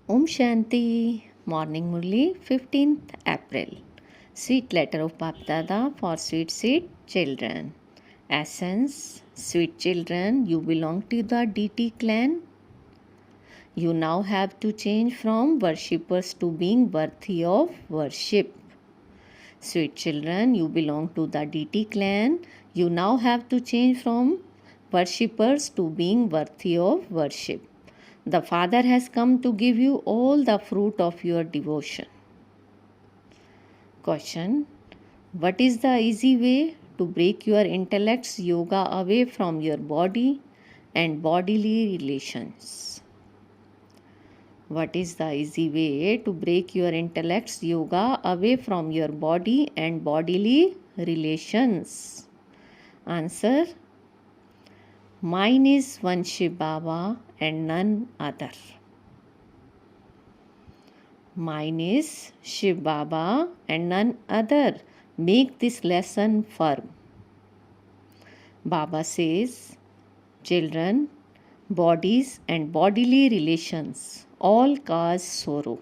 Om Shanti, Morning Murli, 15th April. Sweet letter of Bapdada for sweet children. Essence, sweet children, you belong to the DT clan. You now have to change from worshippers to being worthy of worship. Sweet children, you belong to the DT clan. You now have to change from worshippers to being worthy of worship. The Father has come to give you all the fruit of your devotion. Question: what is the easy way to break your intellect's yoga away from your body and bodily relations? What is the easy way to break your intellect's yoga away from your body and bodily relations? Answer: mine is one Shiv Baba and none other. Mine is Shiv Baba and none other. Make this lesson firm. Baba says, children, bodies and bodily relations all cause sorrow.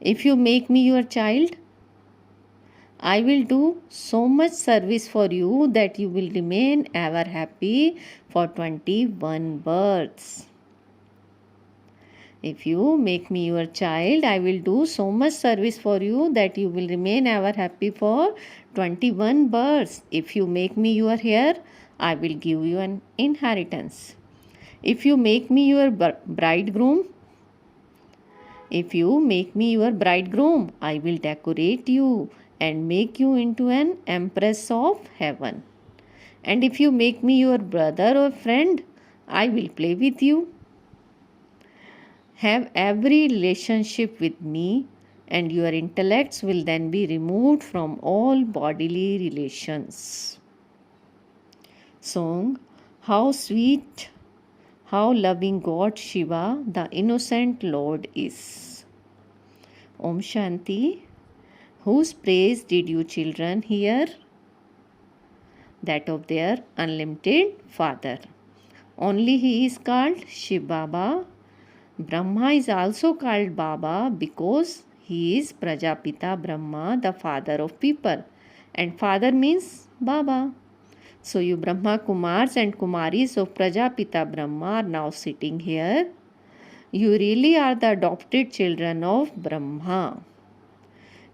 If you make me your child, I will do so much service for you that you will remain ever happy for 21 births. If you make me your child, I will do so much service for you that you will remain ever happy for 21 births. If you make me your heir, I will give you an inheritance. If you make me your bridegroom, I will decorate you and make you into an empress of heaven. And if you make me your brother or friend, I will play with you. Have every relationship with me, and your intellects will then be removed from all bodily relations. Song: how sweet, how loving God Shiva, the innocent Lord is. Om Shanti. Whose praise did you children hear? That of their unlimited Father. Only He is called Shiv Baba. Brahma is also called Baba because he is Prajapita Brahma, the father of people. And father means Baba. So you Brahma Kumars and Kumaris of Prajapita Brahma are now sitting here. You really are the adopted children of Brahma.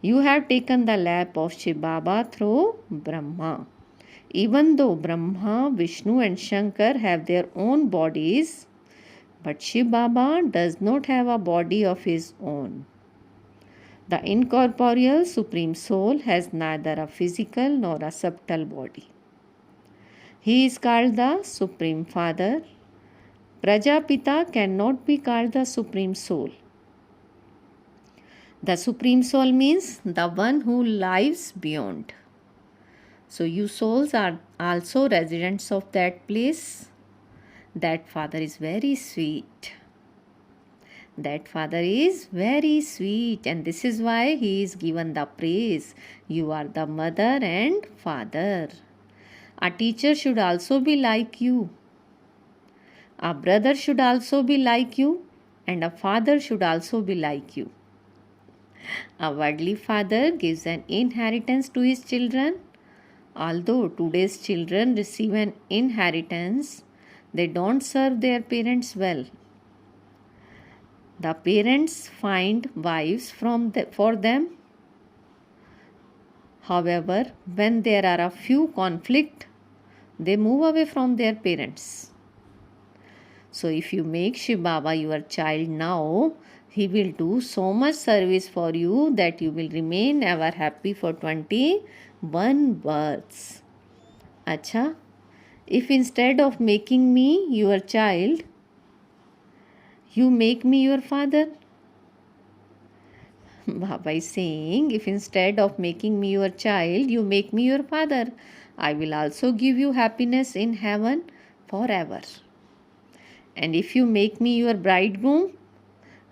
You have taken the lap of Shiv Baba through Brahma. Even though Brahma, Vishnu and Shankar have their own bodies, but Shiv Baba does not have a body of his own. The incorporeal Supreme Soul has neither a physical nor a subtle body. He is called the Supreme Father. Prajapita cannot be called the Supreme Soul. The Supreme Soul means the one who lives beyond. So you souls are also residents of that place. That Father is very sweet. That Father is very sweet, and this is why He is given the praise. You are the mother and father. A teacher should also be like you. A brother should also be like you, and a father should also be like you. A worldly father gives an inheritance to his children. Although today's children receive an inheritance, they don't serve their parents well. The parents find wives for them. However, when there are a few conflicts, they move away from their parents. So if you make Shiv Baba your child now, he will do so much service for you that you will remain ever happy for 21 births. Acha? If instead of making me your child, you make me your father. Baba is saying, if instead of making me your child, you make me your father, I will also give you happiness in heaven forever. And if you make me your bridegroom,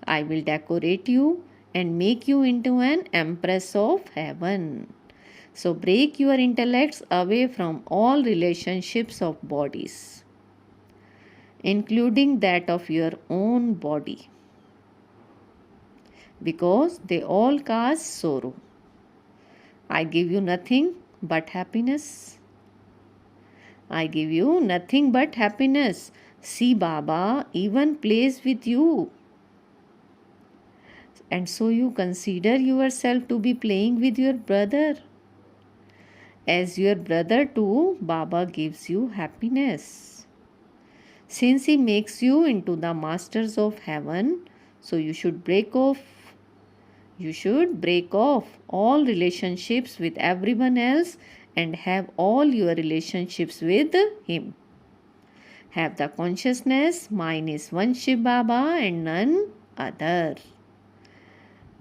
I will decorate you and make you into an empress of heaven. So break your intellects away from all relationships of bodies, including that of your own body. because they all cause sorrow. I give you nothing but happiness. I give you nothing but happiness. See, Baba even plays with you. And so you consider yourself to be playing with your brother. As your brother too, Baba gives you happiness. Since he makes you into the masters of heaven, so you should break off all relationships with everyone else and have all your relationships with him. Have the consciousness, mine is one Shiv Baba and none other.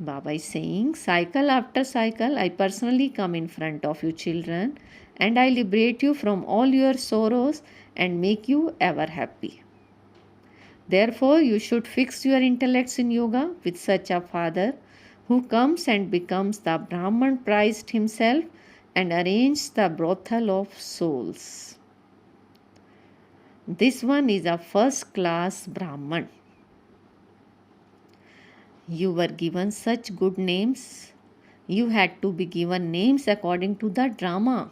Baba is saying, cycle after cycle, I personally come in front of you children and I liberate you from all your sorrows and make you ever happy. Therefore, you should fix your intellects in yoga with such a father who comes and becomes the Brahman Christ himself and arranges the brothel of souls. This one is a first class Brahman. You were given such good names. You had to be given names according to the drama.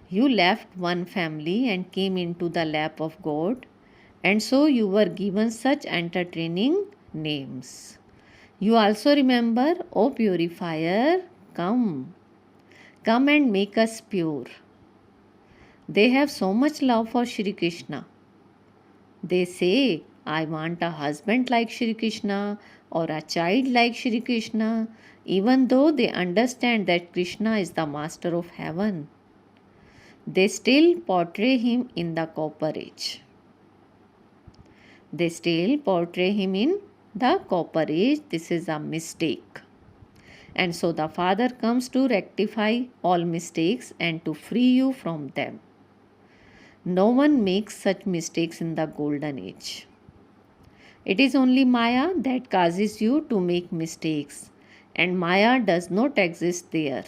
You left one family and came into the lap of God, and so you were given such entertaining names. You also remember, O purifier, come. Come and make us pure. They have so much love for Shri Krishna. They say, I want a husband like Shri Krishna or a child like Shri Krishna, even though they understand that Krishna is the master of heaven. They still portray him in the copper age. This is a mistake. And so the Father comes to rectify all mistakes and to free you from them. No one makes such mistakes in the golden age. It is only Maya that causes you to make mistakes, and Maya does not exist there.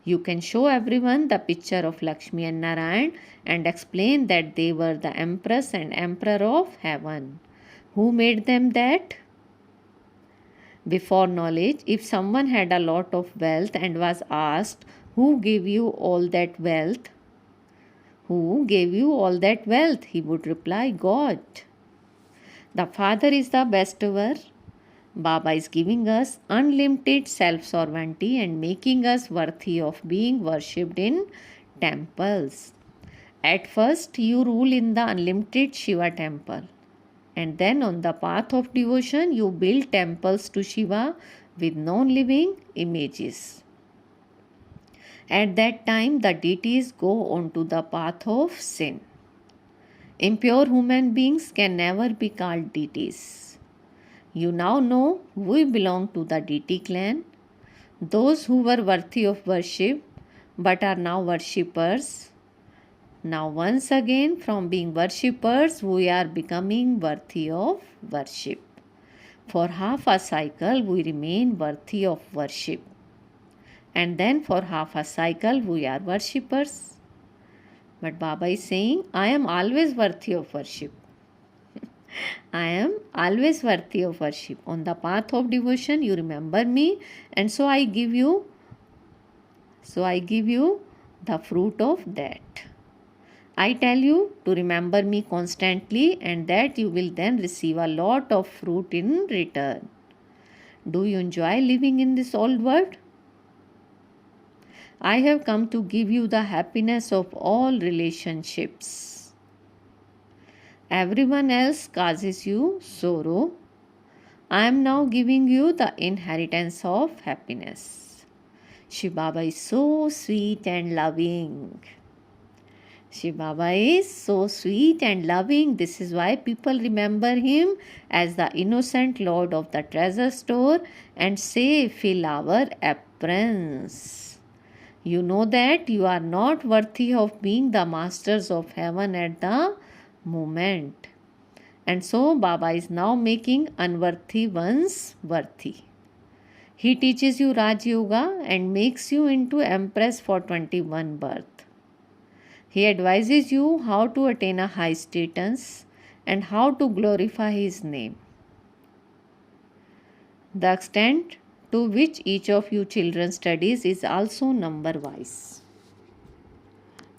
You can show everyone the picture of Lakshmi and Narayan and explain that they were the Empress and Emperor of heaven. Who made them that? Before knowledge, if someone had a lot of wealth and was asked, who gave you all that wealth? Who gave you all that wealth? He would reply, God. The Father is the bestower. Baba is giving us unlimited self-sovereignty and making us worthy of being worshipped in temples. At first, you rule in the unlimited Shiva temple. And then on the path of devotion, you build temples to Shiva with non-living images. At that time, the deities go on to the path of sin. Impure human beings can never be called deities. You now know we belong to the deity clan. Those who were worthy of worship but are now worshippers. Now once again, from being worshippers, we are becoming worthy of worship. For half a cycle, we remain worthy of worship. And then for half a cycle, we are worshippers. But Baba is saying, I am always worthy of worship. I am always worthy of worship. On the path of devotion, you remember me, and so I give you the fruit of that. I tell you to remember me constantly, and that you will then receive a lot of fruit in return. Do you enjoy living in this old world? I have come to give you the happiness of all relationships. Everyone else causes you sorrow. I am now giving you the inheritance of happiness. Shiv Baba is so sweet and loving. Shiv Baba is so sweet and loving. This is why people remember him as the innocent Lord of the treasure store and say, fill our aprons. You know that you are not worthy of being the masters of heaven at the moment. And so Baba is now making unworthy ones worthy. He teaches you Raj Yoga and makes you into Empress for 21 birth. He advises you how to attain a high status and how to glorify his name. The extent to which each of you children studies is also number wise.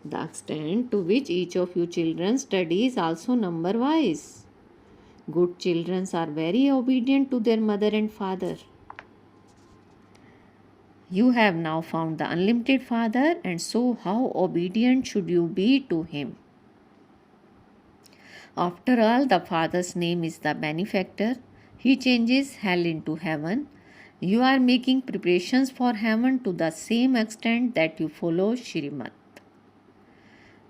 The extent to which each of you children study is also number wise. Good children are very obedient to their mother and father. You have now found the unlimited Father, and so how obedient should you be to Him? After all, the Father's name is the benefactor. He changes hell into heaven. You are making preparations for heaven to the same extent that you follow Shrimat.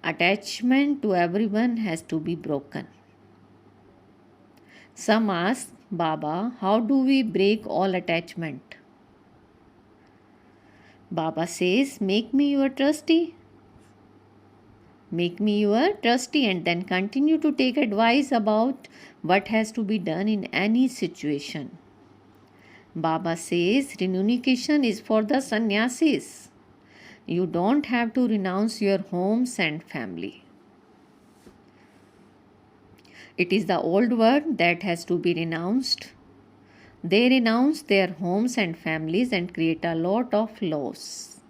Attachment to everyone has to be broken. Some ask, Baba, how do we break all attachment? Baba says, make me your trustee. Make me your trustee and then continue to take advice about what has to be done in any situation. Baba says, renunciation is for the sannyasis. You don't have to renounce your homes and family. It is the old world that has to be renounced. They renounce their homes and families and create a lot of loss.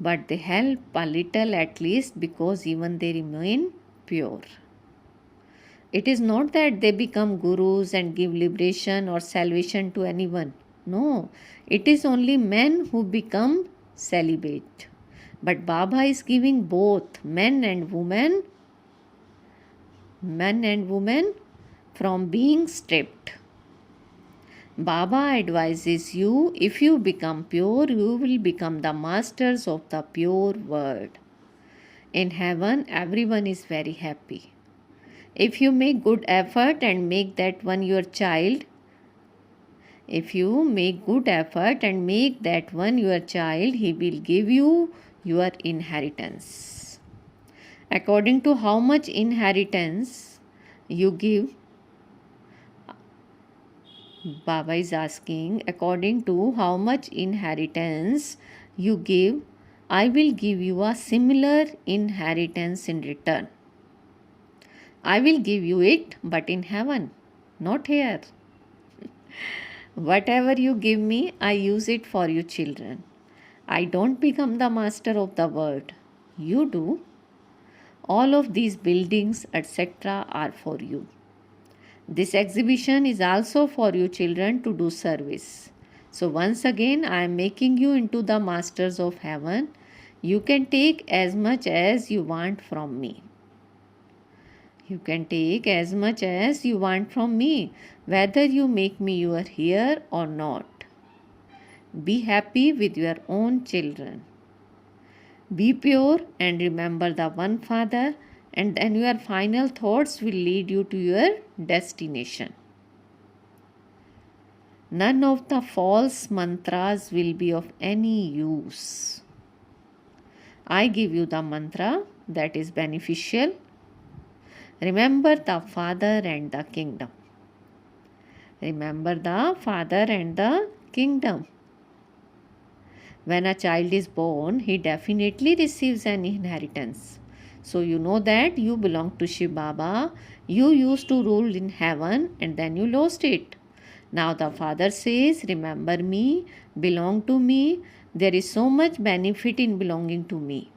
But they help a little at least because even they remain pure. It is not that they become gurus and give liberation or salvation to anyone. No, it is only men who become celibate. But Baba is giving both men and women from being stripped. Baba advises you, if you become pure, you will become the masters of the pure word. In heaven, everyone is very happy. If you make good effort and make that one your child, he will give you your inheritance. According to how much inheritance you give, Baba is asking, according to how much inheritance you give, I will give you a similar inheritance in return. I will give you it, but in heaven, not here. Whatever you give me, I use it for you children. I don't become the master of the world. You do. All of these buildings, etc. are for you. This exhibition is also for you children to do service. So once again, I am making you into the masters of heaven. You can take as much as you want from me. You can take as much as you want from me, whether you make me your heir or not. Be happy with your own children. Be pure and remember the one Father, and then your final thoughts will lead you to your destination. None of the false mantras will be of any use. I give you the mantra that is beneficial. Remember the Father and the kingdom. Remember the Father and the kingdom. When a child is born, he definitely receives an inheritance. So you know that you belong to Shiv Baba. You used to rule in heaven and then you lost it. Now the Father says, remember me, belong to me. There is so much benefit in belonging to me.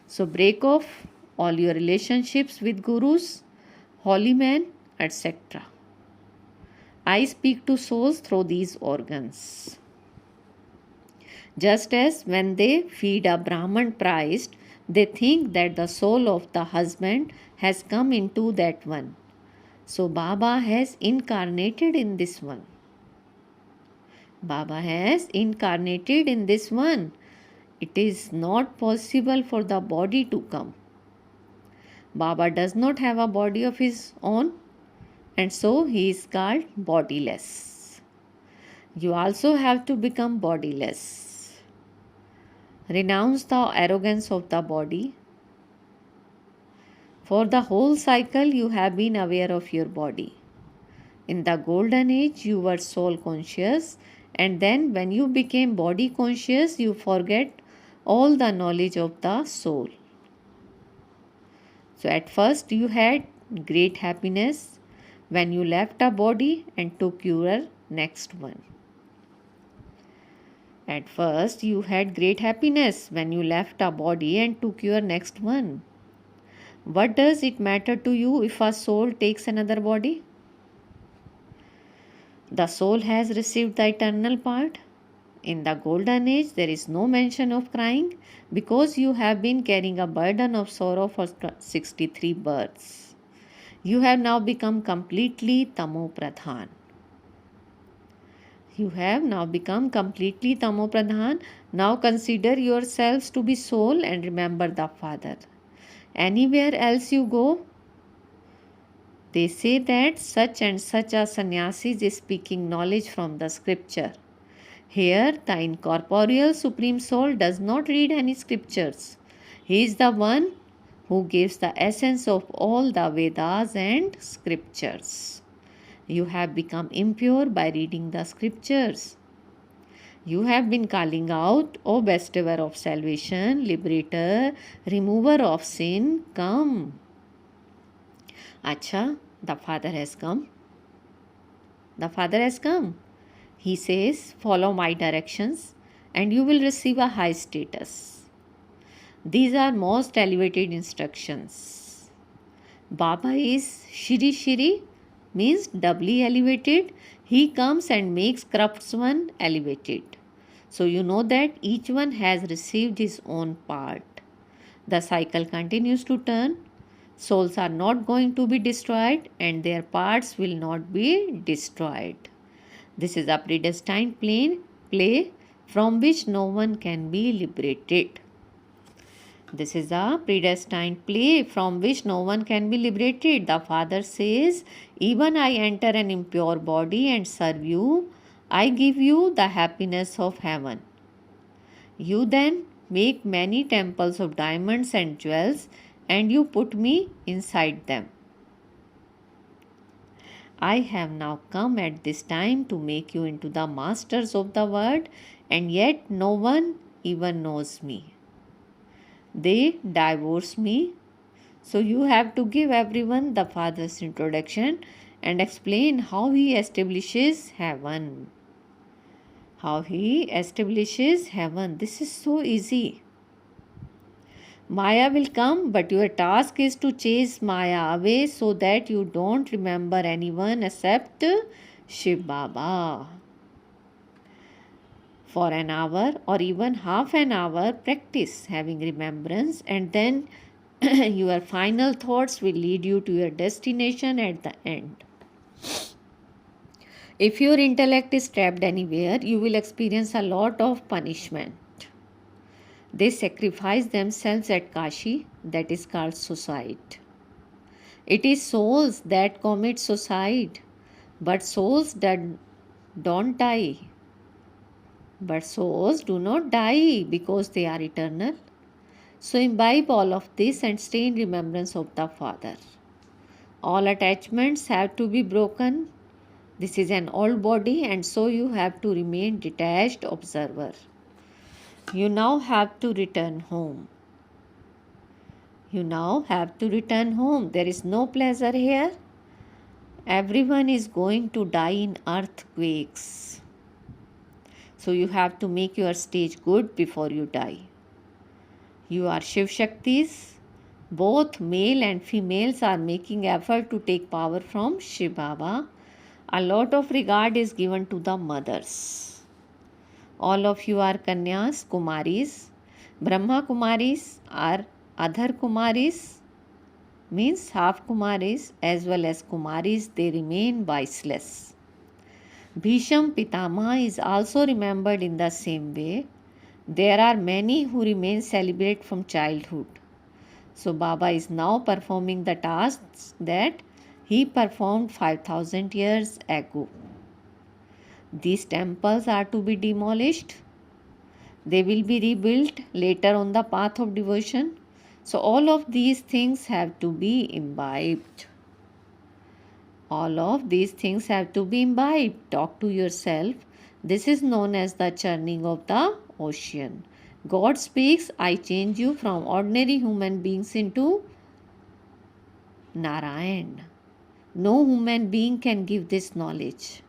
So break off all your relationships with gurus, holy men, etc. I speak to souls through these organs. Just as when they feed a Brahman priest, they think that the soul of the husband has come into that one. So Baba has incarnated in this one. Baba has incarnated in this one. It is not possible for the body to come. Baba does not have a body of his own, and so he is called bodiless. You also have to become bodiless. Renounce the arrogance of the body. For the whole cycle, you have been aware of your body. In the golden age, you were soul conscious, and then when you became body conscious, you forget all the knowledge of the soul. So at first, you had great happiness when you left a body and took your next one. At first, you had great happiness when you left a body and took your next one. What does it matter to you if a soul takes another body? The soul has received the eternal part. In the golden age, there is no mention of crying because you have been carrying a burden of sorrow for 63 births. You have now become completely tamo pradhan. You have now become completely tamo pradhan. Now consider yourselves to be soul and remember the Father. Anywhere else you go, they say that such and such a sannyasi is speaking knowledge from the scripture. Here, the incorporeal Supreme Soul does not read any scriptures. He is the one who gives the essence of all the Vedas and scriptures. You have become impure by reading the scriptures. You have been calling out, O bestower of salvation, liberator, remover of sin, come. Acha, the Father has come. The Father has come. He says, follow my directions and you will receive a high status. These are most elevated instructions. Baba is Shri, means doubly elevated. He comes and makes craftsman elevated. So you know that each one has received his own part. The cycle continues to turn. Souls are not going to be destroyed and their parts will not be destroyed. This is a predestined play from which no one can be liberated. This is a predestined play from which no one can be liberated. The Father says, even I enter an impure body and serve you. I give you the happiness of heaven. You then make many temples of diamonds and jewels and you put me inside them. I have now come at this time to make you into the masters of the world, and yet no one even knows me. They divorce me. So you have to give everyone the Father's introduction and explain how he establishes heaven. How he establishes heaven. This is so easy. Maya will come, but your task is to chase Maya away so that you don't remember anyone except Shiv Baba. For an hour or even half an hour, practice having remembrance, and then your final thoughts will lead you to your destination at the end. If your intellect is trapped anywhere, you will experience a lot of punishment. They sacrifice themselves at Kashi, that is called suicide. It is souls that commit suicide, but souls that don't die. But souls do not die because they are eternal. So imbibe all of this and stay in remembrance of the Father. All attachments have to be broken. This is an old body and so you have to remain detached observer. You now have to return home. You now have to return home. There is no pleasure here. Everyone is going to die in earthquakes. So you have to make your stage good before you die. You are Shiv Shaktis. Both male and females are making effort to take power from Shiv Baba. A lot of regard is given to the mothers. All of you are Kanyas, Kumaris. Brahma Kumaris are other Kumaris, means half Kumaris, as well as Kumaris, they remain viceless. Bhisham Pitama is also remembered in the same way. There are many who remain celibate from childhood. So Baba is now performing the tasks that he performed 5,000 years ago. These temples are to be demolished. They will be rebuilt later on the path of devotion. So all of these things have to be imbibed. All of these things have to be imbibed. Talk to yourself. This is known as the churning of the ocean. God speaks, I change you from ordinary human beings into Narayan. No human being can give this knowledge.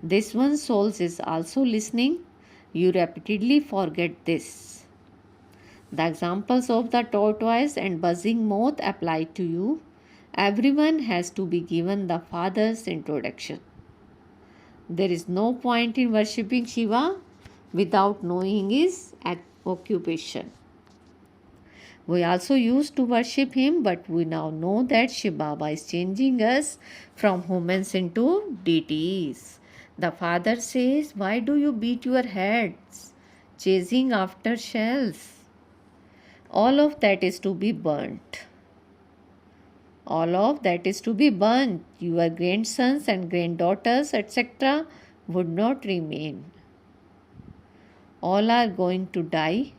This one's soul is also listening. You repeatedly forget this. The examples of the tortoise and buzzing moth apply to you. Everyone has to be given the Father's introduction. There is no point in worshipping Shiva without knowing his occupation. We also used to worship him, but we now know that Shiva Baba is changing us from humans into deities. The Father says, "Why do you beat your heads, chasing after shells?" All of that is to be burnt. All of that is to be burnt. Your grandsons and granddaughters, etc., would not remain. All are going to die.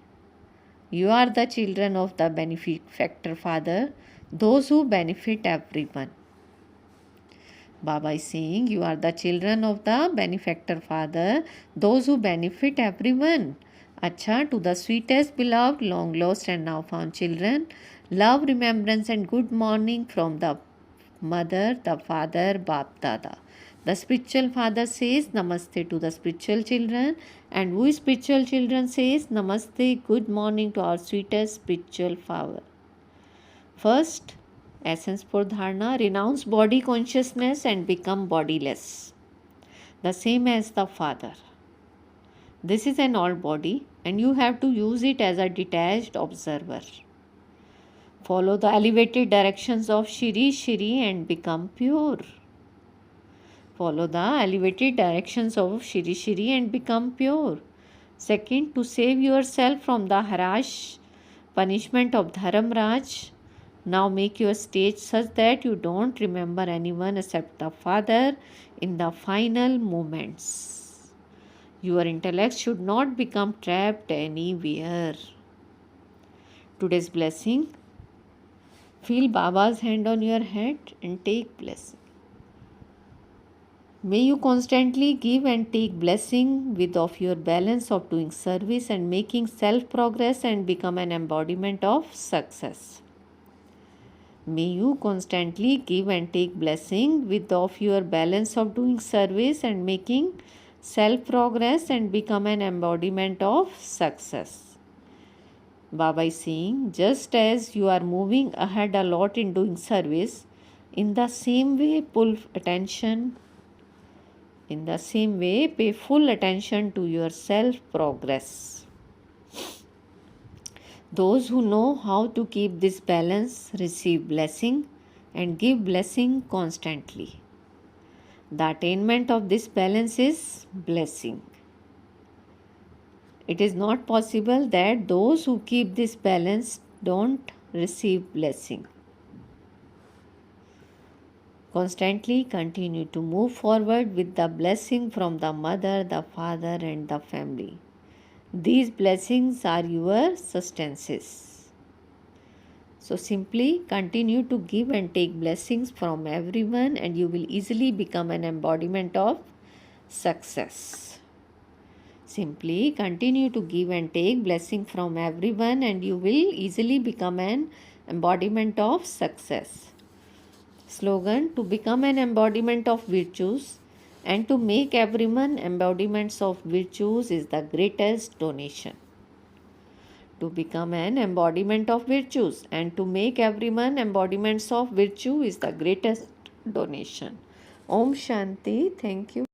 You are the children of the benefactor Father, those who benefit everyone. Baba is saying, you are the children of the benefactor Father, those who benefit everyone. Acha, to the sweetest, beloved, long lost and now found children, love, remembrance and good morning from the mother, the father, Bap Dada. The spiritual father says namaste to the spiritual children, and we spiritual children says namaste, good morning to our sweetest spiritual father. First, essence for dharana, renounce body consciousness and become bodiless. The same as the father. This is an all body and you have to use it as a detached observer. Follow the elevated directions of Shri Shri and become pure. Follow the elevated directions of Shri Shri and become pure. Second, to save yourself from the harass, punishment of Dharamraj, now make your stage such that you don't remember anyone except the Father in the final moments. Your intellect should not become trapped anywhere. Today's blessing. Feel Baba's hand on your head and take blessing. May you constantly give and take blessing with of your balance of doing service and making self progress and become an embodiment of success. May you constantly give and take blessing with of your balance of doing service and making self progress and become an embodiment of success. Baba is saying, just as you are moving ahead a lot in doing service, in the same way pay full attention to your self progress. Those who know how to keep this balance receive blessing and give blessing constantly. The attainment of this balance is blessing. It is not possible that those who keep this balance don't receive blessing. Constantly continue to move forward with the blessing from the mother, the father, and the family. These blessings are your sustenances. So simply continue to give and take blessings from everyone, and you will easily become an embodiment of success. Simply continue to give and take blessing from everyone, and you will easily become an embodiment of success. Slogan: to become an embodiment of virtues and to make everyone embodiments of virtues is the greatest donation. To become an embodiment of virtues and to make everyone embodiments of virtue is the greatest donation. Om Shanti. Thank you.